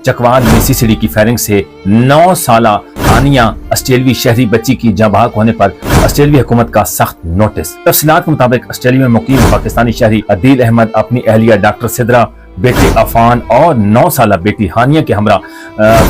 चकवाल में सीसीडी की फायरिंग से 9 साला हानिया ऑस्ट्रेलियाई शहरी बच्ची की जाँ बहक होने पर ऑस्ट्रेलियाई हुकूमत का सख्त नोटिस। तफसीलात के मुताबिक ऑस्ट्रेलिया में मुकीम पाकिस्तानी शहरी अदील अहमद अपनी अहलिया डॉक्टर सिद्रा, बेटे अफान और 9 साला बेटी हानिया के हमरा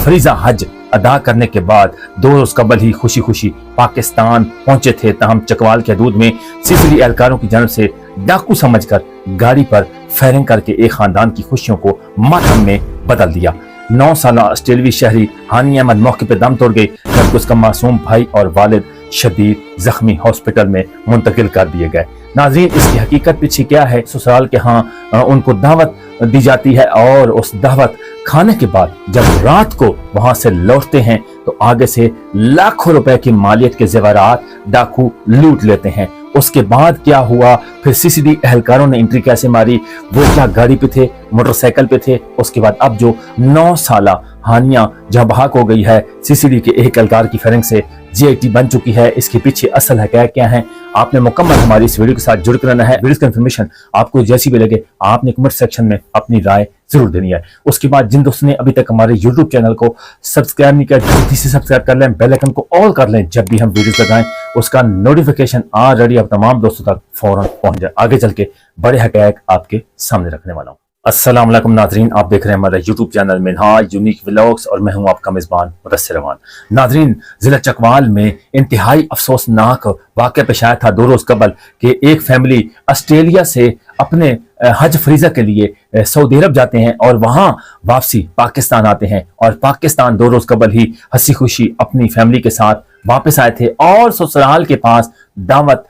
फरीजा हज अदा करने के बाद 2 रोज कबल ही खुशी खुशी पाकिस्तान पहुंचे थे। तहम चकवाल के हदूद में सीसीडी एहलकारों की जानब से डाकू समझकर गाड़ी पर फायरिंग करके एक खानदान की खुशियों को मातम में बदल दिया। 9 साला ऑस्ट्रेलियाई शहरी हानिया अहमद मौके पर दम तोड़ गई, जबकि उसका मासूम भाई और वालिद शदीद जख्मी हॉस्पिटल में मुंतकिल कर दिए गए। नाज़रीन, इसकी हकीकत पीछे क्या है? ससुराल के यहाँ उनको दावत दी जाती है और उस दावत खाने के बाद जब रात को वहां से लौटते हैं तो आगे से लाखों रुपए की मालियत के जेवरात डाकू लूट लेते हैं। उसके बाद क्या हुआ, फिर सीसीडी एहलकारों ने एंट्री कैसे मारी, वो क्या गाड़ी पे थे, मोटरसाइकिल पे थे? उसके बाद अब जो 9 साला हानिया जहां बहाक हो गई है, सीसीडी के एक एहलकार की फायरिंग से जीआईटी बन चुकी है। इसके पीछे असल है क्या है, आपने मुकम्मल हमारी इस वीडियो के साथ जुड़ कर रहना है। वीडियो की इन्फॉर्मेशन आपको जैसी भी लगे आपने कमेंट सेक्शन में अपनी राय जरूर देनी है। उसके बाद जिन दोस्तों ने अभी तक हमारे यूट्यूब चैनल को सब्सक्राइब नहीं किया, जल्दी से सब्सक्राइब कर लें, बेल आइकन को ऑल कर लें, जब भी हम वीडियोस लगाएं उसका नोटिफिकेशन ऑलरेडी अब तमाम दोस्तों तक फौरन पहुंच जाए। आगे चल के बड़े हक़ाइक़ आपके सामने रखने वाला हूँ। अस्सलाम वालेकुम नाज़रीन, आप देख रहे हैं हमारा YouTube channel Minhaj unique vlogs और मैं हूं आपका मेज़बान मुदस्सिर रहमान। नाज़रीन, जिला चकवाल में इंतहाई अफसोसनाक वाक़या पेश आया था 2 रोज़ कबल कि एक फैमिली ऑस्ट्रेलिया से अपने हज फरीज़ा के लिए सऊदी अरब जाते हैं और वहां वापसी पाकिस्तान आते हैं और पाकिस्तान 2 रोज़ कबल ही हंसी खुशी अपनी फैमिली के साथ वापस आए थे और ससुराल के पास दावत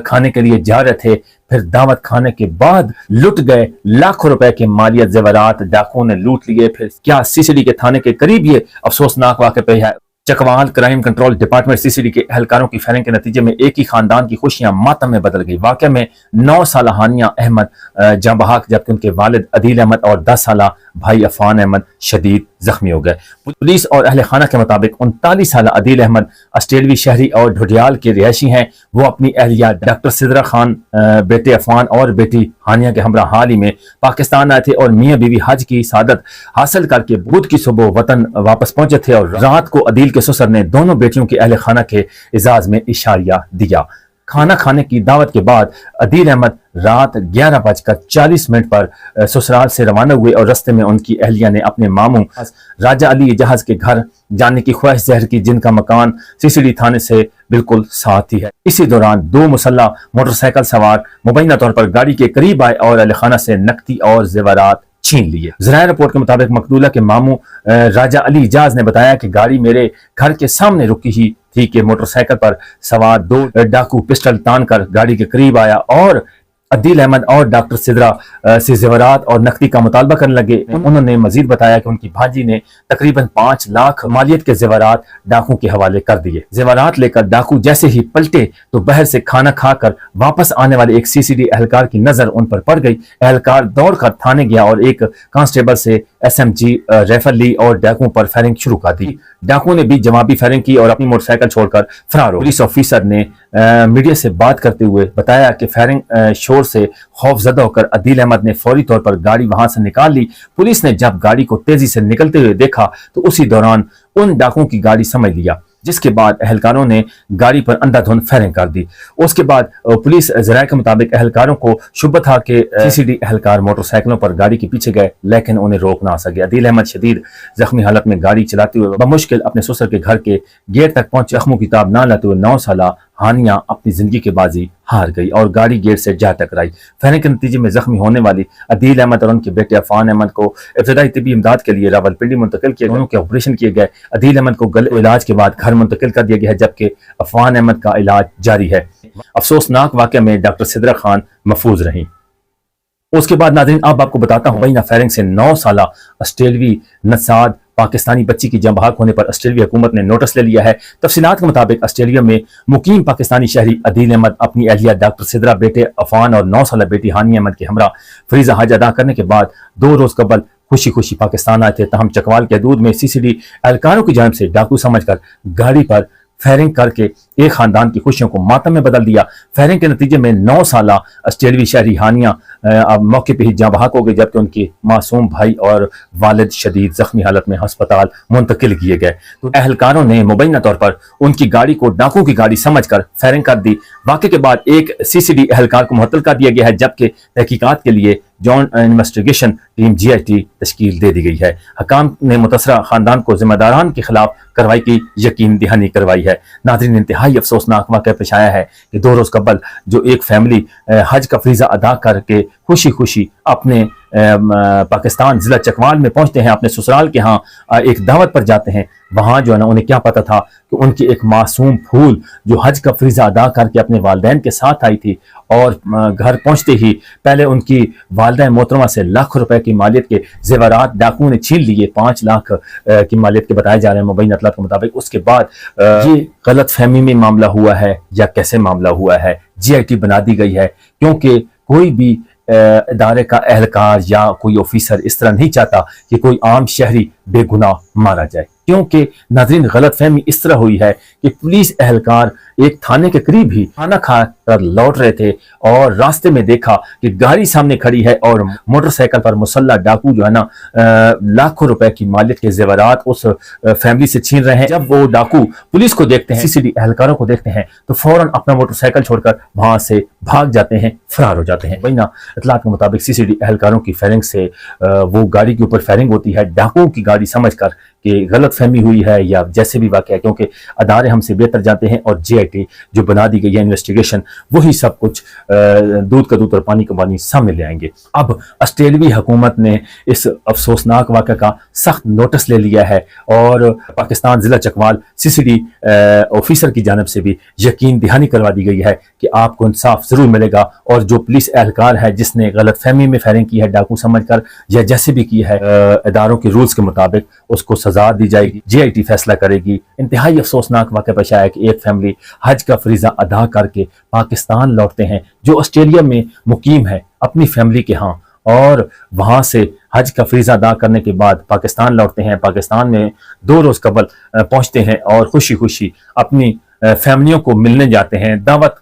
खाने के लिए जा रहे थे। फिर दावत खाने के बाद लुट गए, लाखों रुपए के मालियत जेवरात डाकुओं ने लूट लिए। फिर क्या सीसीडी के थाने के करीब ये अफसोसनाक वाक़या पे है। Chakwal crime control department CCD के एहलकारों की फायरिंग के नतीजे में एक ही खानदान की खुशियां मातम में बदल गई। वाक़या में 9 साला हानिया अहमद जाँ बहक, जबकि उनके वालिद अदील अहमद और 10 साला भाई अफान अहमद शदीद जख्मी हो गए। पुलिस और अहले खाना के मुताबिक 39 साला अदील अहमद ऑस्ट्रेलियाई शहरी और ढोडियाल के रिहायशी हैं। वो अपनी अहलिया डॉक्टर सिद्रा खान, बेटे अफान और बेटी हानिया के हमरा हाल ही में पाकिस्तान आए थे और मियाँ बीवी हज की सादत हासिल करके बुध की सुबह वतन वापस पहुंचे थे और रात को अदील के ससुर ने दोनों बेटियों के अहले खाना के इजाज में इशारिया दिया। खाना खाने की दावत के बाद अदील अहमद रात 11:40 पर ससुराल से रवाना हुए और रस्ते में उनकी अहलिया ने अपने मामू राजा अली जहाज के घर जाने की ख्वाहिश ज़ाहिर की, जिनका मकान सीसीडी थाने से बिल्कुल साथ ही है। इसी दौरान 2 मुसल्ला मोटरसाइकिल सवार मुबैना तौर पर गाड़ी के करीब आए और अहले खाना से नकदी और जेवरात छीन लिए। ज़राए रिपोर्ट के मुताबिक मकदूला के मामू राजा अली इजाज ने बताया कि गाड़ी मेरे घर के सामने रुकी ही थी कि मोटरसाइकिल पर सवार 2 डाकू पिस्टल तान कर गाड़ी के करीब आया और अदील अहमद और डॉक्टर सिद्रा से जेवरात और नकदी का मुतालबा करने लगे। उन्होंने मजीद बताया कि उनकी भांजी ने तकरीबन 5 लाख मालियत के जेवरात डाकू के हवाले कर दिए। जेवरात लेकर डाकू जैसे ही पलटे तो बाहर से खाना खाकर वापस आने वाले एक सीसीडी एहलकार की नजर उन पर पड़ गई। एहलकार दौड़कर थाने गया और एक कांस्टेबल से SMG राइफल ली और डाकुओं पर फायरिंग शुरू कर दी। डाकुओं ने भी जवाबी फायरिंग की और अपनी मोटरसाइकिल छोड़कर फरार हो। पुलिस ऑफिसर ने मीडिया से बात करते हुए बताया कि फायरिंग शोर से खौफजदा होकर अदील अहमद ने फौरी तौर पर गाड़ी वहां से निकाल ली। पुलिस ने जब गाड़ी को तेजी से निकलते हुए देखा तो उसी दौरान उन डाकुओं की गाड़ी समझ लिया, जिसके बाद एहलकारों ने गाड़ी पर अंधाधुंध फायरिंग कर दी। उसके बाद पुलिस ज़राए के मुताबिक एहलकारों को शुबह था कि सीसीडी एहलकार मोटरसाइकिलों पर गाड़ी के पीछे गए, लेकिन उन्हें रोक ना सके। अदील अहमद शदीद जख्मी हालत में गाड़ी चलाते हुए बमुश्किल अपने ससुर के घर के गेट तक पहुंचे। जख्मों की ताब ना लाते हुए 9 साला हानिया अपनी जिंदगी की बाजी हार गई और गाड़ी गेट से जा टकराई। फायरिंग के नतीजे में जख्मी होने वाली अदील अहमद और उनके बेटे अफान अहमद को इब्तदाई तिब्बी इमदाद के लिए रावलपिंडी मुंतकिल किया। दोनों के ऑपरेशन किए गए। अदील अहमद को गले इलाज के बाद घर मुंतकिल कर दिया गया है, जबकि अफान अहमद का इलाज जारी है। अफसोसनाक वाक़या में डॉक्टर सिद्रा खान महफूज रही। उसके बाद नाज़रीन अब आपको बताता हूँ मुबैना फायरिंग से 9 साला ऑस्ट्रेलियाई नसाद पाकिस्तानी बच्ची की जाँ बहक होने पर ऑस्ट्रेलिया हुकूमत ने नोटिस ले लिया है। तफसीलात के मुताबिक ऑस्ट्रेलिया में मुकीम पाकिस्तानी शहरी अदील अहमद अपनी अहलिया डॉक्टर सिद्रा, बेटे अफान और 9 साला बेटी हानिया अहमद के हमरा फरीजा हज अदा करने के बाद 2 रोज कबल खुशी खुशी पाकिस्तान आए थे। तहम चकवाल के हदूद में सीसीडी एहलकारों की जानिब से डाकू समझकर गाड़ी पर फायरिंग करके एक खानदान की खुशियों को मातम में बदल दिया। फायरिंग के नतीजे में 9 साला ऑस्ट्रेलवी शहरी हानिया अब मौके पर ही जाँ बहक हो गई, जबकि उनके मासूम भाई और वालिद शदीद जख्मी हालत में अस्पताल मुंतकिल किए गए। तो अहलकारों ने मुबैना तौर पर उनकी गाड़ी को डाकू की गाड़ी समझकर फायरिंग कर दी। वाक़े के बाद एक CCD एहलकार को मुअत्तल कर दिया गया है, जबकि तहकीकात के लिए जॉइंट इन्वेस्टिगेशन टीम GIT तश्कील दे दी गई है। हकाम ने मुतसरा खानदान को जिम्मेदारान के खिलाफ कार्रवाई की यकीन दहानी करवाई है। नाज़रीन, इंतहाई अफसोसनाक वाक़या पेश आया है कि 2 रोज़ कबल जो एक फैमिली हज का फरीज़ा अदा करके खुशी खुशी अपने पाकिस्तान ज़िला चकवाल में पहुंचते हैं, अपने ससुराल के यहाँ एक दावत पर जाते हैं। वहाँ जो है ना, उन्हें क्या पता था कि उनकी एक मासूम फूल जो हज का फरीज़ा अदा करके अपने वालिदैन के साथ आई थी, और घर पहुंचते ही पहले उनकी वालिदा मोहतरमा से लाख रुपए की मालियत के जेवरात डाकुओं ने छीन लिए। 5 लाख की मालियत के बताए जा रहे हैं मुबैना इत्तलात के मुताबिक। उसके बाद ये गलत फहमी में मामला हुआ है या कैसे मामला हुआ है, GIT बना दी गई है, क्योंकि कोई भी इदारे का एहलकार या कोई ऑफिसर इस तरह नहीं चाहता कि कोई आम शहरी बेगुनाह मारा जाए। क्योंकि नाज़रीन, गलत फहमी इस तरह हुई है कि पुलिस एहलकार एक थाने के करीब ही खाना खाकर लौट रहे थे और रास्ते में देखा कि गाड़ी सामने खड़ी है और मोटरसाइकिल पर मुसल्ला डाकू जो है ना लाखों रुपए की मालियत के जेवरात उस फैमिली से छीन रहे हैं। जब वो डाकू पुलिस को देखते हैं, CCD एहलकारों को देखते हैं, तो फौरन अपना मोटरसाइकिल छोड़कर वहां से भाग जाते हैं, फरार हो जाते हैं। वही इत्तलात के मुताबिक CCD एहलकारों की फायरिंग से वो गाड़ी के ऊपर फायरिंग होती है डाकुओं की गाड़ी समझकर कि गलत फहमी हुई है या जैसे भी वाक़या है, क्योंकि अदारे हमसे बेहतर जानते हैं और GIT जो बना दी गई है इन्वेस्टिगेशन, वही सब कुछ दूध का दूध और पानी का पानी सामने ले आएंगे। अब ऑस्ट्रेलवी हुकूमत ने इस अफसोसनाक वाक़या का सख्त नोटिस ले लिया है और पाकिस्तान ज़िला चकवाल CCD ऑफिसर की जानिब से भी यकीन दहानी करवा दी गई है कि आपको इंसाफ ज़रूर मिलेगा, और जो पुलिस एहलकार है जिसने गलत फहमी में फायरिंग की है डाकू समझकर या जैसे भी की है, इदारों के रूल्स के मुताबिक उसको सजा दी जाएगी। GIT फैसला करेगी। इंतहाई अफसोसनाक वाक़या पेश आया है कि एक फैमिली हज का फरीज़ा अदा करके पाकिस्तान लौटते हैं, जो ऑस्ट्रेलिया में मुकीम है अपनी फैमिली के यहाँ, और वहाँ से हज का फरीज़ा अदा करने के बाद पाकिस्तान लौटते हैं। पाकिस्तान में 2 रोज़ कबल पहुँचते हैं और खुशी खुशी अपनी फैमिलियों को मिलने जाते हैं, दावत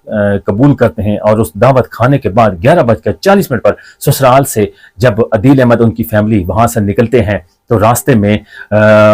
कबूल करते हैं, और उस दावत खाने के बाद 11:40 पर ससुराल से जब अदील अहमद उनकी फैमिली वहाँ से निकलते हैं, तो रास्ते में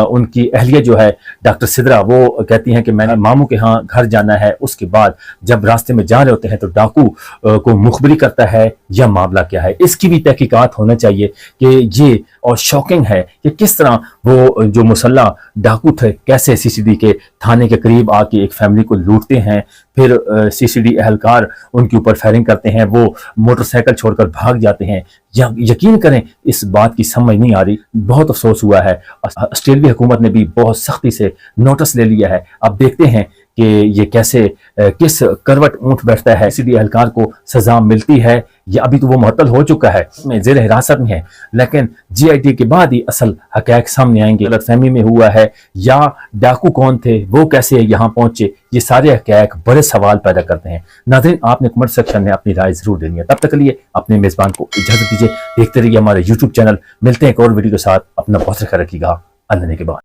उनकी अहलिया जो है डॉक्टर सिद्रा, वो कहती हैं कि मैंने मामू के यहाँ घर जाना है। उसके बाद जब रास्ते में जा रहे होते हैं तो डाकू को मुखबरी करता है या मामला क्या है, इसकी भी तहकीकात होना चाहिए कि ये, और शॉकिंग है कि किस तरह वो जो मुसल्ला डाकू थे कैसे CCD के थाने के करीब आके एक फैमिली को लूटते हैं, फिर CCD एहलकार उनके ऊपर फायरिंग करते हैं, वो मोटरसाइकिल छोड़कर भाग जाते हैं। यकीन करें इस बात की समझ नहीं आ रही, बहुत अफसोस हुआ है। ऑस्ट्रेलिया हुकूमत ने भी बहुत सख्ती से नोटिस ले लिया है। अब देखते हैं कि ये कैसे किस करवट ऊंट बैठता है, CCD एहलकार को सजा मिलती है या अभी तो वो मुअत्तल हो चुका है, जेर हिरासत में है, लेकिन GIT के बाद ही असल हक़ाइक़ सामने आएंगे। गलतफहमी में हुआ है या डाकू कौन थे, वो कैसे यहाँ पहुंचे, ये सारे हक़ाइक़ बड़े सवाल पैदा करते हैं। नाज़रीन, आपने कमेंट सेक्शन में अपनी राय जरूर देनी है। तब तक के लिए अपने मेज़बान को इजाज़त दीजिए। देखते रहिए हमारे YouTube चैनल। मिलते हैं एक और वीडियो के साथ। अपना बहुत ख्याल रखिएगा। अल्लाह ने के बाद।